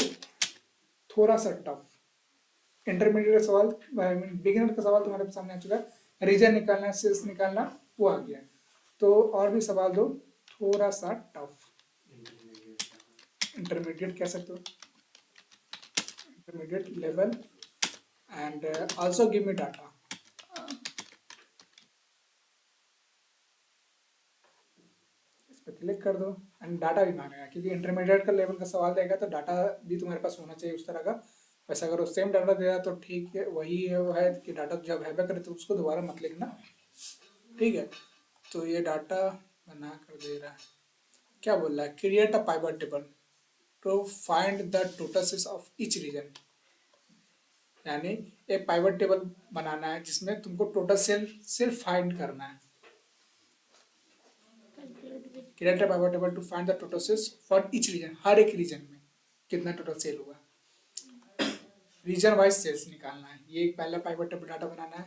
थोड़ा सा टफ. इंटरमीडिएट सवाल, आई मीन बिगिनर का सवाल तुम्हारे सामने आ चुका है. रीजन निकालना, सेल्स निकालना, वो आ गया. तो और भी सवाल दो थोड़ा सा टफ. इंटरमीडिएट कह सकते हो, intermediate level. And also give me data. इस पर क्लिक कर दो एंड डाटा भी मांगेगा क्योंकि इंटरमीडिएट का लेवल का सवाल देगा तो डाटा भी तुम्हारे पास होना चाहिए उस तरह का. वैसे अगर वो सेम डाटा दे रहा तो ठीक है, वही है वो है कि डाटा जब है करे तो उसको दोबारा मत लिखना. ठीक है. तो ये डाटा बना कर दे रहा है. क्या बोल रहा है, create a pivot table to find the total sales of each region. यानी एक पाइवट टेबल बनाना है जिसमें तुमको टोटल सेल सिर्फ फाइंड करना है. Create a pivot table to find the total sales for each region. हर एक रीजन में कितना टोटल सेल हुआ, रीजन वाइज सेल्स निकालना है. ये एक पहला पाइवट टेबल डाटा बनाना है.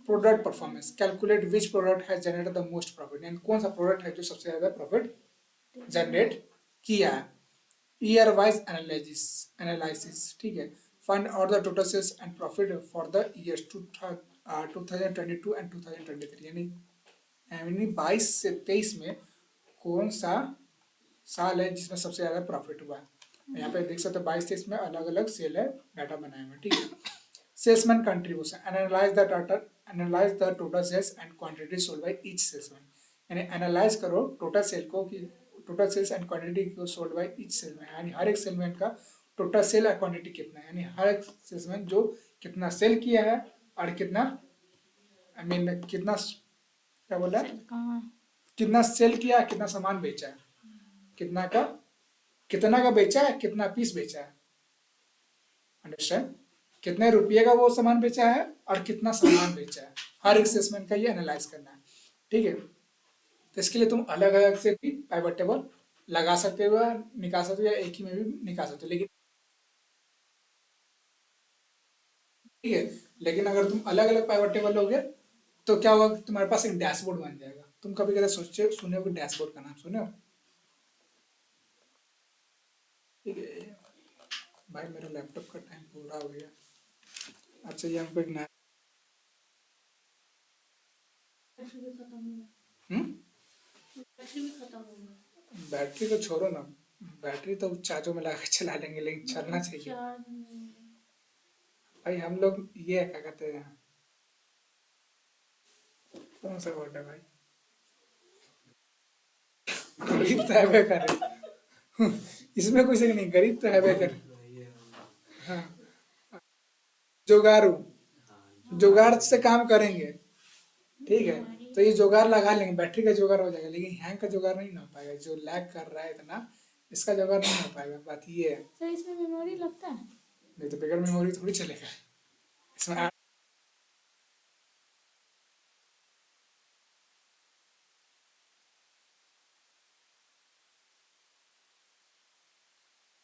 Product performance, calculate which product has generated the most profit. यानी कौन सा प्रोडक्ट है जो सबसे ज्यादा प्रॉफिट जनरेट किया है. Year wise analysis. ठीक है. Find out the total sales and profit for the years 2022 and 2023. यानी 22 से 23 में कौन सा साल है जिसमें सबसे ज्यादा प्रॉफिट हुआ है. यहाँ पे देख सकते हो 22-23 में अलग अलग सेल है डाटा बनाए हुए. ठीक है. Salesman contribution, analyse the data, analyse the total sales and quantity sold by each salesman. यानी एनालाइज करो टोटल सेल को कि टोटल सेल्स एंड क्वांटिटी को सोल्ड बाय ईच सेलमैन. यानी हर एक सेलमैन का टोटल सेल और क्वांटिटी कितना है, यानी हर एक सेल्समैन जो कितना सेल किया है और कितना आई मीन कितना क्या बोला कहाँ कितना सेल किया, कितना सामान बेचा है, कितना का बेचा है, कितना पीस बेचा है, अंडरस्टैंड, कितने रुपये का वो सामान बेचा है और कितना सामान बेचा है, हर एक सेल्समैन का ये एनालाइज करना है, ठीक है। तो इसके लिए तुम अलग अलग से भी पाइवट टेबल लगा सकते हो, निकाल सकते हो, या एक ही में भी निकाल सकते हो, लेकिन ठीक है। लेकिन अगर तुम अलग अलग पाइवट टेबल लोगे तो क्या होगा, तुम्हारे पास एक डैशबोर्ड बन जाएगा। तुम कभी कभी सोचे सुने हो डैशबोर्ड का नाम सुने हो? ठीक है भाई, मेरा लैपटॉप का टाइम पूरा हो गया। अच्छा ये हमको एक नया बैटरी भी खत्म हो गया। हम्म? बैटरी भी खत्म हो गया। बैटरी को छोड़ो ना, बैटरी तो चार्जर में लगा के चला लेंगे, लेकिन चलना चाहिए चार्ज नहीं है। भाई। हम लोग ये क्या कहते हैं, कौन सा वर्ड है भाई, गरीब तो है करे इसमें कुछ नहीं, गरीब तो है करे। हाँ, जुगाड़ू, जुगाड़ से काम करेंगे, ठीक है। तो ये जुगाड़ लगा लेंगे, बैटरी का जुगाड़ हो जाएगा, लेकिन हैंग का जुगाड़ नहीं हो पाएगा। जो लैग कर रहा है इतना, इसका जुगाड़ नहीं हो पाएगा। बात ये है, सर इसमें मेमोरी लगता है? नहीं तो बगैर मेमोरी थोड़ी चलेगा इसमें।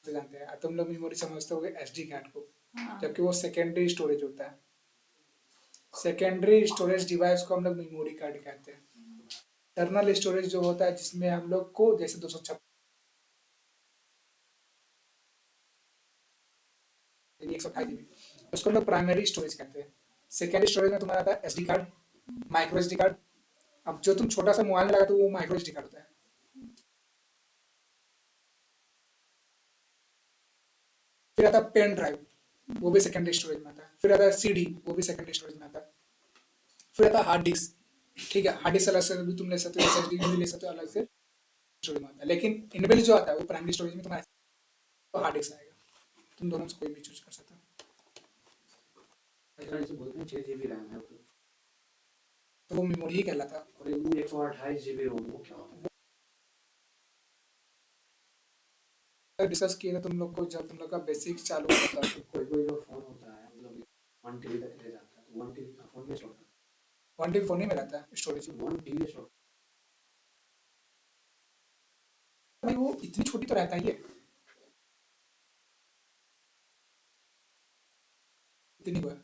जानते हैं तुम लोग मेमोरी समझते होगे एसडी कार्ड को, हाँ। जबकि वो सेकेंडरी स्टोरेज होता है। सेकेंडरी स्टोरेज डिवाइस को हम लोग मेमोरी कार्ड कहते हैं। इंटरनल स्टोरेज जो होता है जिसमें हम लोग को जैसे 256 128 जीबी, उसको हम लोग प्राइमरी स्टोरेज कहते हैं। सेकेंडरी स्टोरेज में तुम्हारा आता है SD card, micro SD card. अब जो तुम छोटा सा मोबाइल में लगाते हो वो माइक्रो एसडी कार्ड होता है। फिर आता है पेन ड्राइव, वो भी सेकेंडरी स्टोरेज में आता है। फिर आता है सीडी, वो भी सेकेंडरी स्टोरेज में आता है। फिर आता है हार्ड डिस्क, ठीक है। हार्ड डिस्क अलग से भी तुम ले सकते हो, एसएसडी भी ले सकते हो, अलग से स्टोरेज में आता है। लेकिन इनबिल्ट जो आता है वो प्राइमरी स्टोरेज में तुम्हारा तो हार्ड डिस्क आएगा। तुम दोनों से कोई भी चूज कर सकते हो। इसे बोलते हैं 6 जीबी रैम है तो वो मेमोरी ही कहलाता है। और ये 128 जीबी रोम वो क्या होता है? डिस्कस किया था तुम लोग को जब तुम लोग का बेसिक चालू होता है। कोई कोई जो फोन होता है मतलब 1 टीबी तक ले जाता है, तो 1 टीबी का फोन में छोड़ता है, 1 टीबी फोन ही में रहता है स्टोरेज। 1 टीबी छोड़ भाई वो इतनी छोटी तो रहता ही है, इतनी हुआ,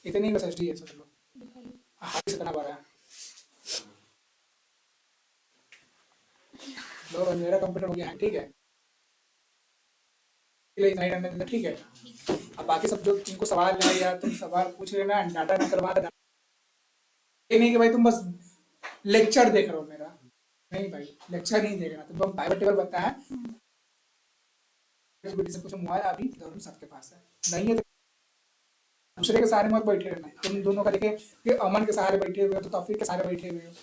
इतनी बस एसडी है समझ लो। हार्ड डिस्क इतना बड़ा है। लो मेरा कंप्यूटर हो गया है, ठीक है, इसलिए इतना ही रहने देना, ठीक है। अब बाकी सब जो तुमको सवाल है या तुम सवाल पूछ लेना, डाटा निकलवा देना। ये नहीं कि भाई तुम बस लेक्चर देख रहे हो मेरा, नहीं भाई लेक्चर नहीं देख रहा। तुम प्राइवेट टेबल बताया से पूछो, मोबाइल अभी धर्म सबके पास है, नहीं है तो दूसरे के सहारे मत बैठे रहना। तुम दोनों का देखे कि अमन के सहारे बैठे हुए हो तो तौफीक के सहारे बैठे हुए हो,